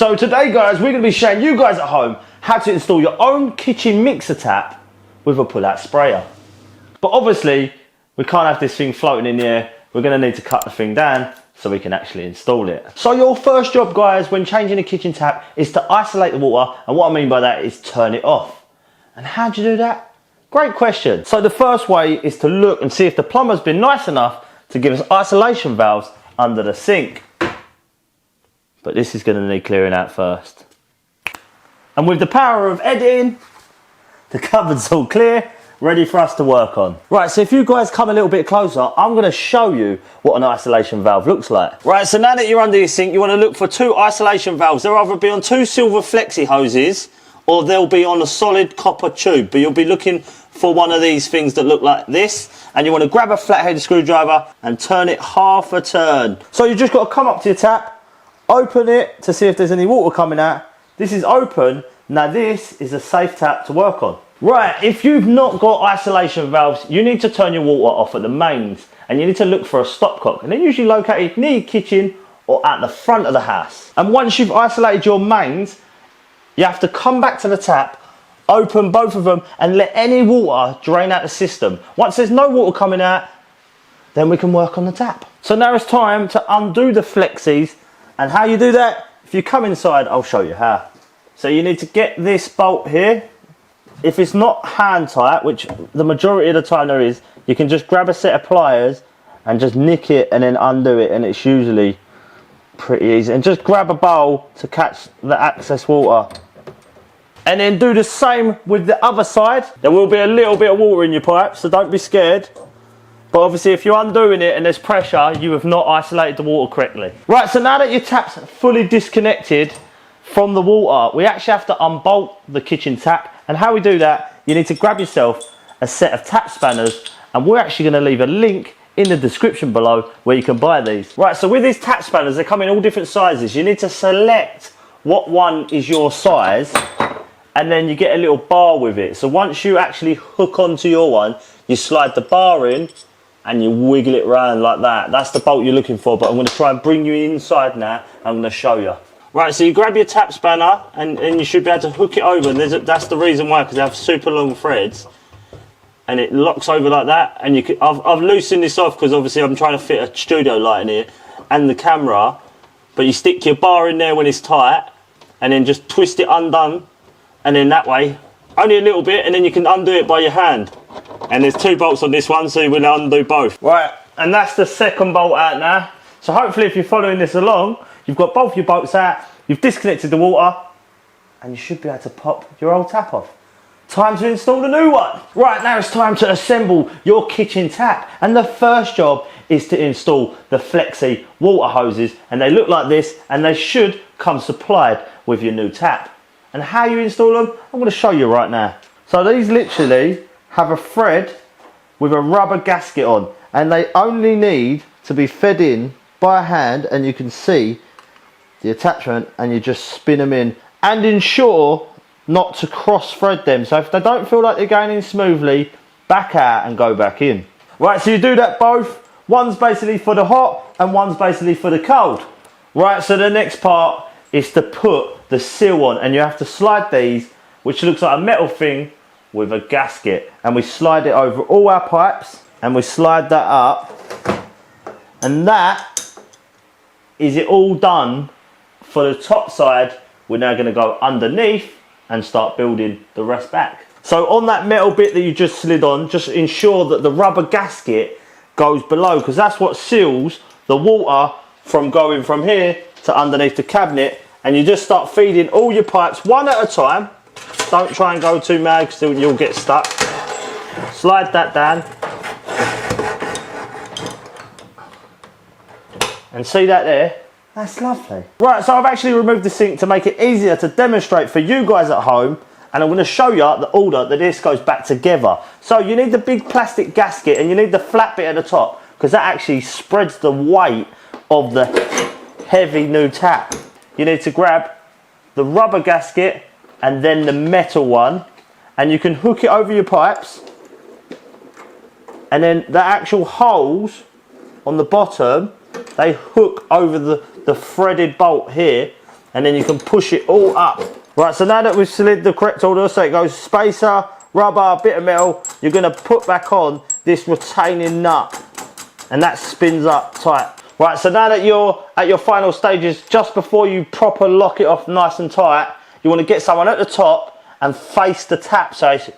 So today guys, we're going to be showing you guys at home how to install your own kitchen mixer tap with a pull-out sprayer. But obviously, we can't have this thing floating in the air. We're going to need to cut the thing down so we can actually install it. So your first job guys, when changing a kitchen tap, is to isolate the water, and what I mean by that is turn it off. And how do you do that? Great question. So the first way is to look and see if the plumber's been nice enough to give us isolation valves under the sink. But this is going to need clearing out first. And with the power of editing, the cupboard's all clear, ready for us to work on. Right, so if you guys come a little bit closer, I'm going to show you what an isolation valve looks like. Right, so now that you're under your sink, you want to look for two isolation valves. They'll either be on two silver flexi hoses, or they'll be on a solid copper tube. But you'll be looking for one of these things that look like this, and you want to grab a flat-headed screwdriver and turn it half a turn. So you just got to come up to your tap, open it to see if there's any water coming out. This is open. Now this is a safe tap to work on. Right, if you've not got isolation valves, you need to turn your water off at the mains, and you need to look for a stopcock, and they're usually located near your kitchen or at the front of the house. And once you've isolated your mains, you have to come back to the tap, open both of them, and let any water drain out the system. Once there's no water coming out, then we can work on the tap. So now it's time to undo the flexies. And how you do that, if you come inside, I'll show you how. So you need to get this bolt here. If it's not hand tight, which the majority of the time there is, you can just grab a set of pliers and just nick it and then undo it, and it's usually pretty easy. And just grab a bowl to catch the excess water. And then do the same with the other side. There will be a little bit of water in your pipe, so don't be scared. But obviously if you're undoing it and there's pressure, you have not isolated the water correctly. Right, so now that your tap's fully disconnected from the water, we actually have to unbolt the kitchen tap. And how we do that, you need to grab yourself a set of tap spanners, and we're actually going to leave a link in the description below where you can buy these. Right, so with these tap spanners, they come in all different sizes. You need to select what one is your size, and then you get a little bar with it. So once you actually hook onto your one, you slide the bar in and you wiggle it around like that. That's the bolt you're looking for, but I'm going to try and bring you inside now. I'm going to show you. Right, so you grab your tap spanner and you should be able to hook it over. And that's the reason why, because they have super long threads. And it locks over like that. And you can, I've loosened this off because obviously I'm trying to fit a studio light in here and the camera. But you stick your bar in there when it's tight and then just twist it undone. And then that way, only a little bit, and then you can undo it by your hand. And there's two bolts on this one, so you will undo both. Right, and that's the second bolt out now. So hopefully if you're following this along, you've got both your bolts out, you've disconnected the water, and you should be able to pop your old tap off. Time to install the new one. Right, now it's time to assemble your kitchen tap. And the first job is to install the flexi water hoses. And they look like this, and they should come supplied with your new tap. And how you install them, I'm going to show you right now. So these literally have a thread with a rubber gasket on, and they only need to be fed in by hand, and you can see the attachment, and you just spin them in and ensure not to cross thread them. So if they don't feel like they're going in smoothly, back out and go back in. Right, so you do that both. One's basically for the hot and one's basically for the cold. Right, so the next part is to put the seal on, and you have to slide these, which looks like a metal thing with a gasket, and we slide it over all our pipes, and we slide that up, and that is it all done for the top side. We're now going to go underneath and start building the rest back. So on that metal bit that you just slid on, just ensure that the rubber gasket goes below, because that's what seals the water from going from here to underneath the cabinet. And you just start feeding all your pipes one at a time. Don't try and go too mad because you'll get stuck. Slide that down. And see that there? That's lovely. Right, so I've actually removed the sink to make it easier to demonstrate for you guys at home. And I'm going to show you the order that this goes back together. So you need the big plastic gasket, and you need the flat bit at the top, because that actually spreads the weight of the heavy new tap. You need to grab the rubber gasket and then the metal one, and you can hook it over your pipes, and then the actual holes on the bottom, they hook over the threaded bolt here, and then you can push it all up. Right, so now that we've slid the correct order, so it goes spacer, rubber, bit of metal, you're gonna put back on this retaining nut, and that spins up tight. Right, so now that you're at your final stages, just before you proper lock it off nice and tight, you wanna get someone at the top and face the tap so it's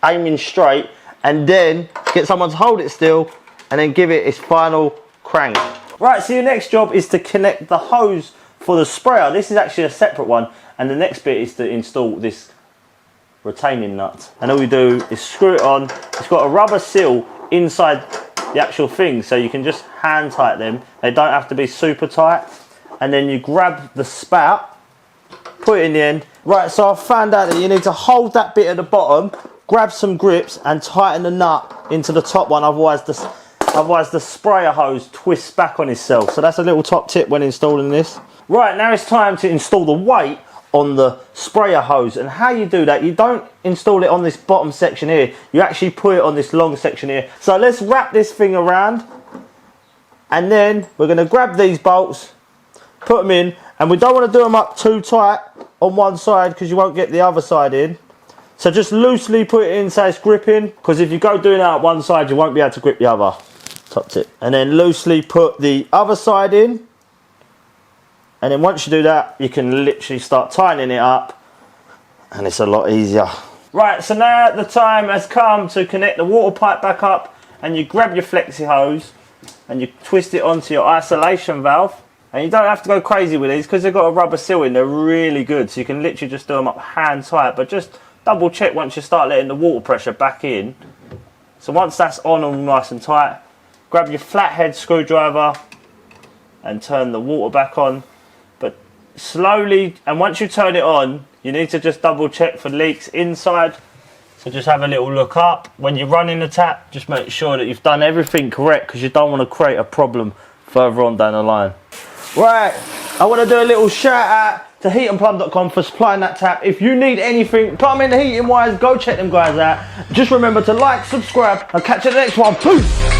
aiming straight, and then get someone to hold it still, and then give it its final crank. Right, so your next job is to connect the hose for the sprayer. This is actually a separate one, and the next bit is to install this retaining nut. And all you do is screw it on. It's got a rubber seal inside the actual thing, so you can just hand tight them. They don't have to be super tight. And then you grab the spout, put it in the end. Right, so I've found out that you need to hold that bit at the bottom, grab some grips and tighten the nut into the top one, otherwise the sprayer hose twists back on itself. So that's a little top tip when installing this. Right, now it's time to install the weight on the sprayer hose. And how you do that, you don't install it on this bottom section here, you actually put it on this long section here. So let's wrap this thing around, and then we're going to grab these bolts, put them in, and we don't want to do them up too tight on one side because you won't get the other side in. So just loosely put it in so it's gripping, because if you go doing that at one side you won't be able to grip the other. Top tip. And then loosely put the other side in, and then once you do that you can literally start tightening it up, and it's a lot easier. Right, so now the time has come to connect the water pipe back up, and you grab your flexi hose and you twist it onto your isolation valve. And you don't have to go crazy with these because they've got a rubber seal in. They're really good, so you can literally just do them up hand tight, but just double check once you start letting the water pressure back in. So once that's on all nice and tight, grab your flathead screwdriver and turn the water back on, but slowly. And once you turn it on, you need to just double check for leaks inside. So just have a little look up. When you're running the tap, just make sure that you've done everything correct, because you don't want to create a problem further on down the line. Right, I want to do a little shout out to heatandplumb.com for supplying that tap. If you need anything plumbing, heating wise, go check them guys out. Just remember to like, subscribe, and catch you in the next one. Peace.